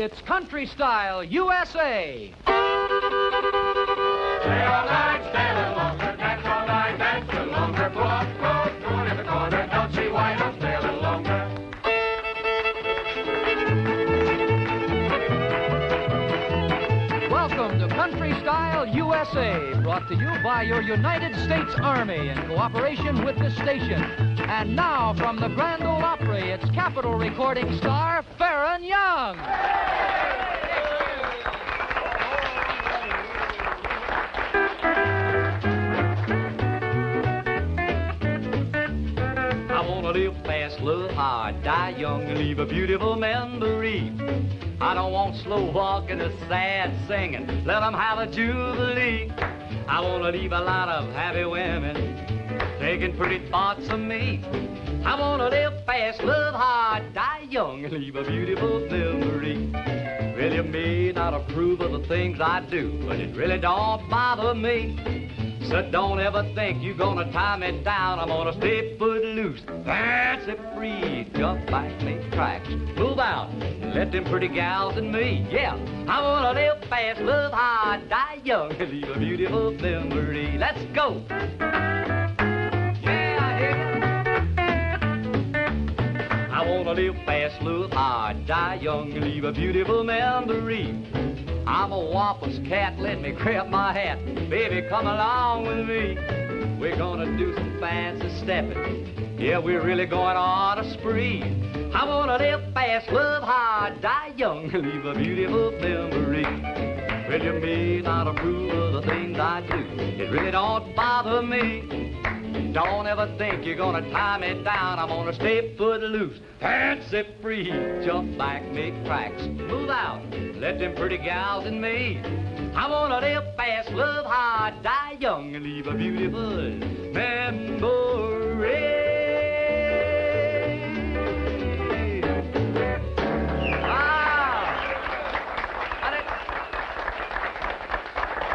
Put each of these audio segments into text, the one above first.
It's Country Style USA. Stay all night, stay a little longer, dance all night, dance a little longer, go up, go in the corner, don't see why don't stay a little longer. Welcome to Country Style USA, brought to you by your United States Army in cooperation with this station. And now from the Grand Ole Opry, it's Capitol recording star Faron Young. I wanna live fast, live hard, die young, and leave a beautiful memory. I don't want slow walking or sad singing, let them have a jubilee. I wanna leave a lot of happy women thinking pretty thoughts of me. I wanna live fast, live hard, die young, and leave a beautiful memory. Well, you may not approve of the things I do, but it really don't bother me. So don't ever think you're gonna tie me down. I'm gonna stay foot loose, fancy free, jump like me tracks. Move out, let them pretty gals and me, yeah. I wanna live fast, live hard, die young, and leave a beautiful memory. Let's go. Yeah, I hear ya. I wanna live fast, live hard, die young, and leave a beautiful memory. I'm a Wampus cat, let me grab my hat. Baby, come along with me. We're gonna do some fancy stepping. Yeah, we're really going on a spree. I wanna live fast, live hard, die young, leave a beautiful memory. Well, you may not approve of the things I do. It really don't bother me. Don't ever think you're gonna tie me down. I'm gonna stay foot loose, fancy free, jump like me tracks. Move out, let them pretty gals and me. I wanna live fast, live hard, die young, and leave a beautiful memory.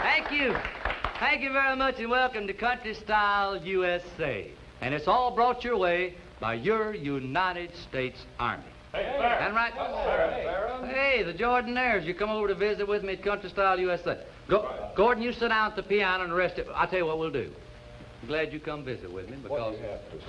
Thank you. Thank you very much and welcome to Country Style USA. And it's all brought your way by your United States Army. Hey, That right? Hey, the Jordanaires, you come over to visit with me at Country Style USA. Gordon, you sit down at the piano and the rest of it. I'll tell you what we'll do. I'm glad you come visit with me because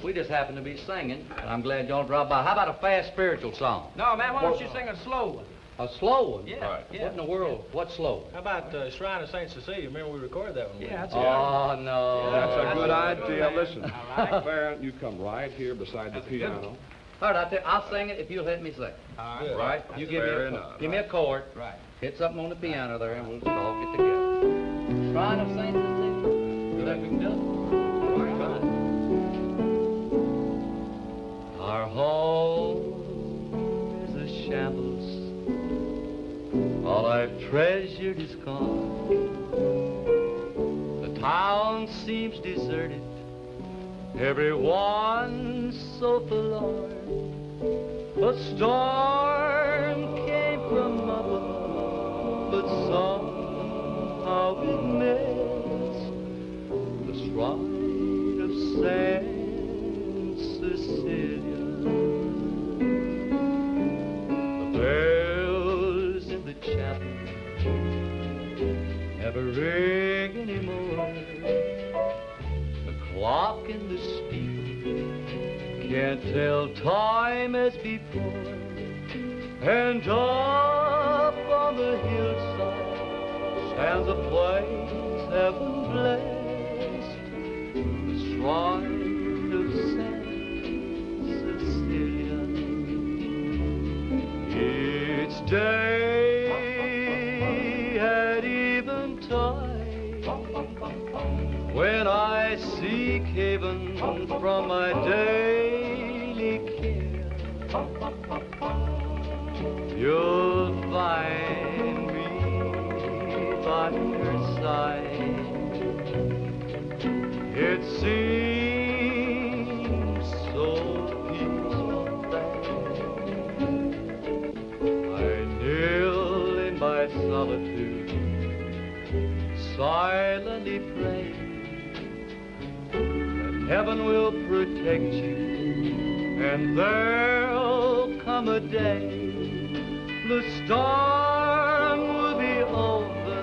we just happen to be singing, and I'm glad y'all dropped by. How about a fast spiritual song? No, man, why don't you sing a slow one? A slow one? Yeah, right. What in the world? What's slow? How about Shrine of St. Cecilia? Remember we recorded that one? Yeah, that's Oh, no. That's a good idea. man. Listen, Faron, you come right here beside the piano. All right, I'll sing it if you'll let me sing. All All right? You give Fair enough. me a chord. Right. Hit something on the piano there, and we'll just all get together. Shrine of St. Cecilia. You think we can do it? All right, try it. Our home is a shambles. All I've treasured is gone. The town seems deserted. Everyone's so forlorn. A storm came from above, but somehow it missed the shrine of Saint Cecilia. The bells in the chapel never ring anymore. The clock in the steeple can't tell time as before. And up on the hillside stands a place heaven blessed, the shrine of Saint Cecilia. Each day at eventide, when I seek haven from my daily care, you'll find me by her side. It seems so peaceful there. I kneel in my solitude, silently pray that heaven will protect you, and there'll come a day the storm will be over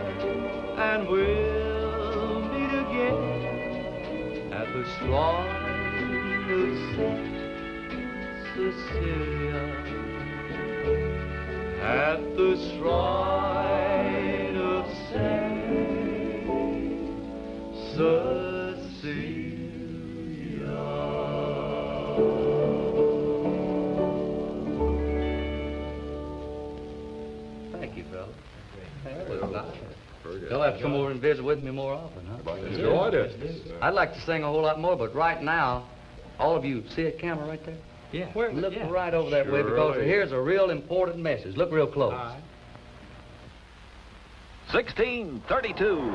and we'll meet again at the shrine of St. Cecilia. At the shrine of Saint Cecilia. Thank you, fella. That was nice. You'll have to come over and visit with me more often, huh? Enjoyed it. I'd like to sing a whole lot more, but right now, all of you, see a camera right there? Yeah. Look right over that way, because here's a real important message. Look real close. 16-32.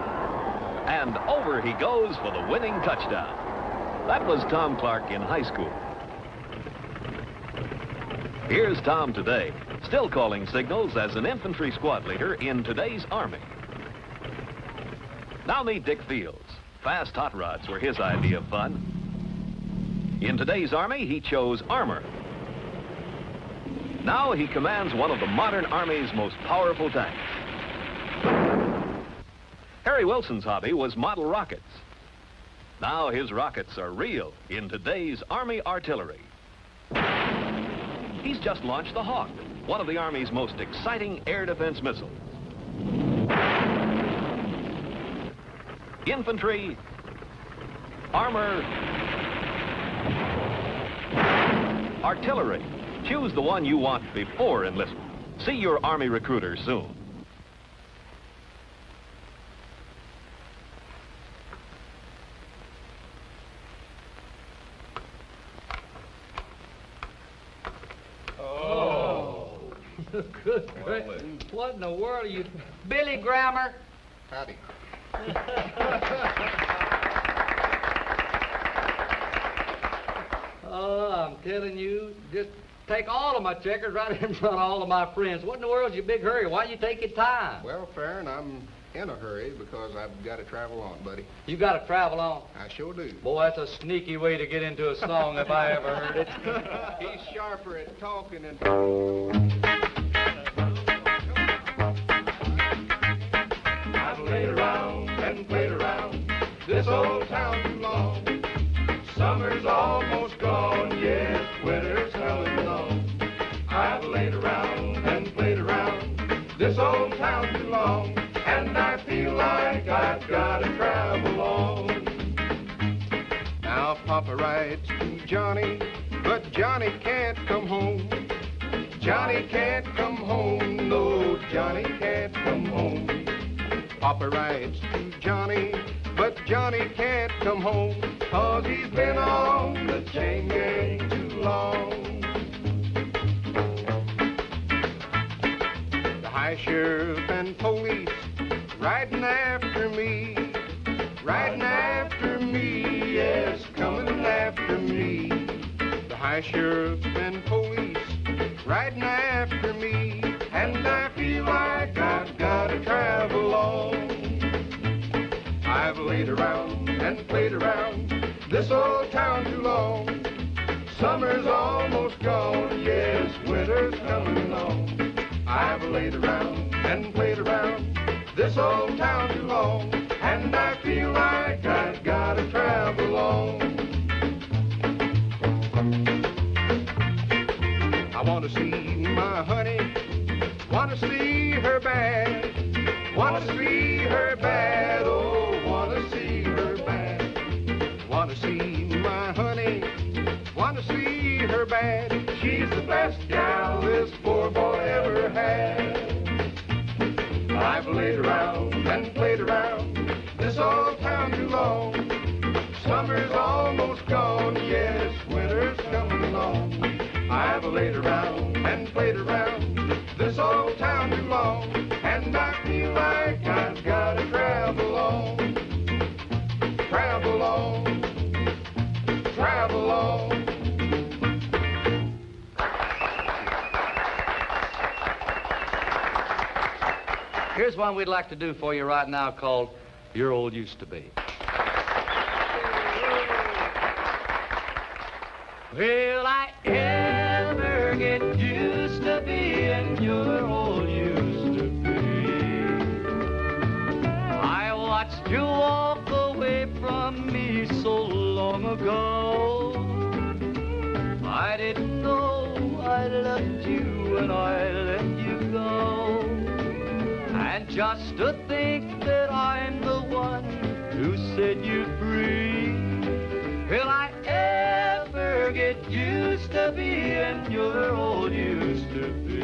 And over he goes for the winning touchdown. That was Tom Clark in high school. Here's Tom today, still calling signals as an infantry squad leader in today's Army. Now meet Dick Fields. Fast hot rods were his idea of fun. In today's Army, he chose armor. Now he commands one of the modern Army's most powerful tanks. Harry Wilson's hobby was model rockets. Now his rockets are real in today's Army artillery. He's just launched the Hawk, one of the Army's most exciting air defense missiles. Infantry, armor, artillery. Choose the one you want before enlistment. See your Army recruiter soon. Good grief. What in the world are you... Billy Grammer. Howdy. Oh, I'm telling you, just take all of my checkers right in front of all of my friends. What in the world's your big hurry? Why you take your time? Well, Faron, I'm in a hurry because I've got to travel on, buddy. You got to travel on. I sure do. Boy, that's a sneaky way to get into a song if I ever heard it. He's sharper at talking and... I've laid around and played around this old town too long. Summer's almost gone, yes, winter's coming along. I've laid around and played around this old town too long, and I feel like I've got to travel on. Now Papa writes to Johnny, but Johnny can't come home. Johnny can't come home, no, Johnny can't come home. Papa writes to Johnny, but Johnny can't come home, 'cause he's been on the chain gang too long. The high sheriff and police riding after me, yes, coming after me. The high sheriff and police riding after me, and I feel like I've got to travel on. I've laid around and played around this old town too long. Summer's almost gone, yes, winter's coming along. I've laid around and played around this old town too long, and I feel like I've got to travel on. I want to see my honey, want to see her bad, want to see her bad, oh, want to see her bad. Want to see my honey, want to see her bad. She's the best gal this poor boy ever had. I've laid around and played around this old town too long. Summer's almost gone, yes, winter's coming along. I've laid around and played around this old town too long, and I feel like I've got to travel on. Travel on. Travel on. Here's one we'd like to do for you right now called Your Old Used to Be. Will I ever get used to being your old ago. I didn't know I loved you when I let you go. And just to think that I'm the one who set you free. Will I ever get used to being your old used to be?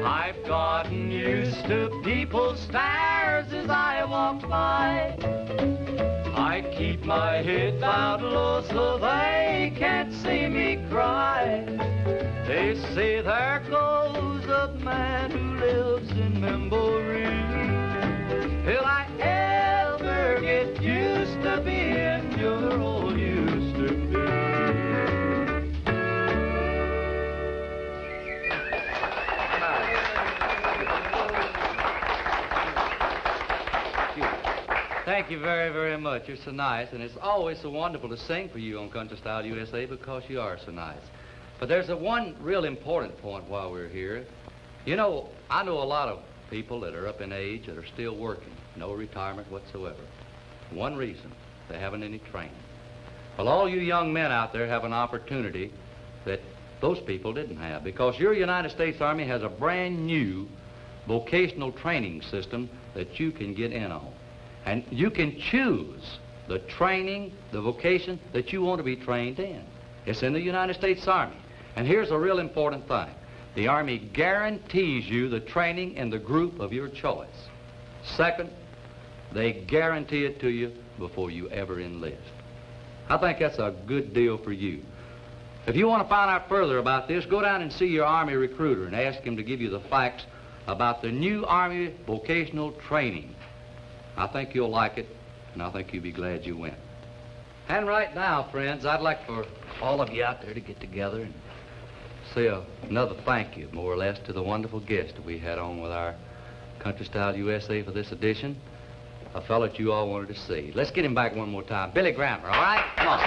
I've gotten used to people's stares as I walk by. I keep my head bowed low so they can't see me cry. They say there goes a man who lives in memory. Will I ever get used to being your old used to be? Thank you very, very much. You're so nice, and it's always so wonderful to sing for you on Country Style USA because you are so nice. But there's one real important point while we're here. You know, I know a lot of people that are up in age that are still working, no retirement whatsoever. One reason, they haven't any training. Well, all you young men out there have an opportunity that those people didn't have because your United States Army has a brand new vocational training system that you can get in on. And you can choose the training, the vocation that you want to be trained in. It's in the United States Army. And here's a real important thing. The Army guarantees you the training in the group of your choice. Second, they guarantee it to you before you ever enlist. I think that's a good deal for you. If you want to find out further about this, go down and see your Army recruiter and ask him to give you the facts about the new Army vocational training. I think you'll like it, and I think you'll be glad you went. And right now, friends, I'd like for all of you out there to get together and say another thank you, more or less, to the wonderful guest that we had on with our Country Style USA for this edition, a fellow that you all wanted to see. Let's get him back one more time. Billy Grammer, all right? Come on.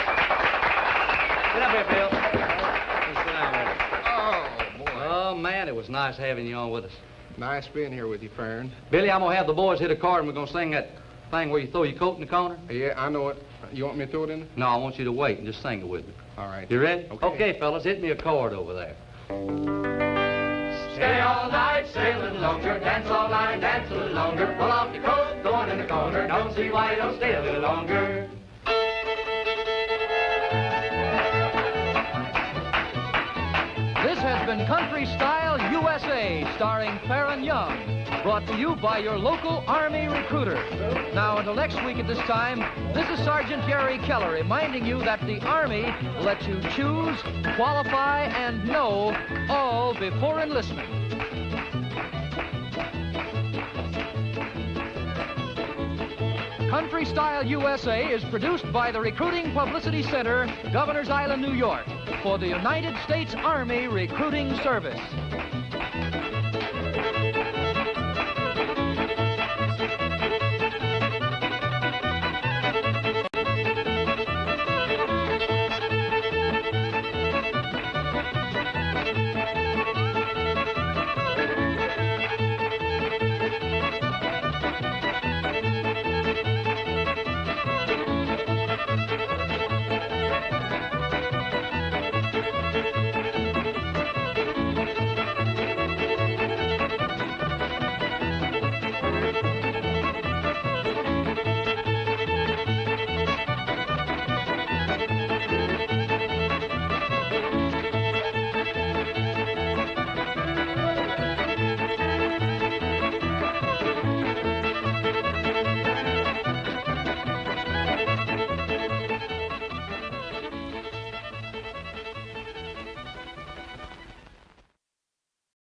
Get up here, Bill. Sit down there. Oh, boy. Oh, man, it was nice having you on with us. Nice being here with you, Faron. Billy, I'm going to have the boys hit a card and we're going to sing that thing where you throw your coat in the corner. Yeah, I know it. You want me to throw it in there? No, I want you to wait and just sing it with me. All right. You ready? Okay. Okay, fellas, hit me a chord over there. Stay all night, stay a little longer, dance all night, dance a little longer. Pull off your coat, go on in the corner. Don't see why you don't stay a little longer. This has been Country Style USA, starring Faron Young, brought to you by your local Army recruiter. Now, until next week at this time, this is Sergeant Jerry Keller reminding you that the Army lets you choose, qualify, and know all before enlistment. Country Style USA is produced by the Recruiting Publicity Center, Governor's Island, New York, for the United States Army Recruiting Service.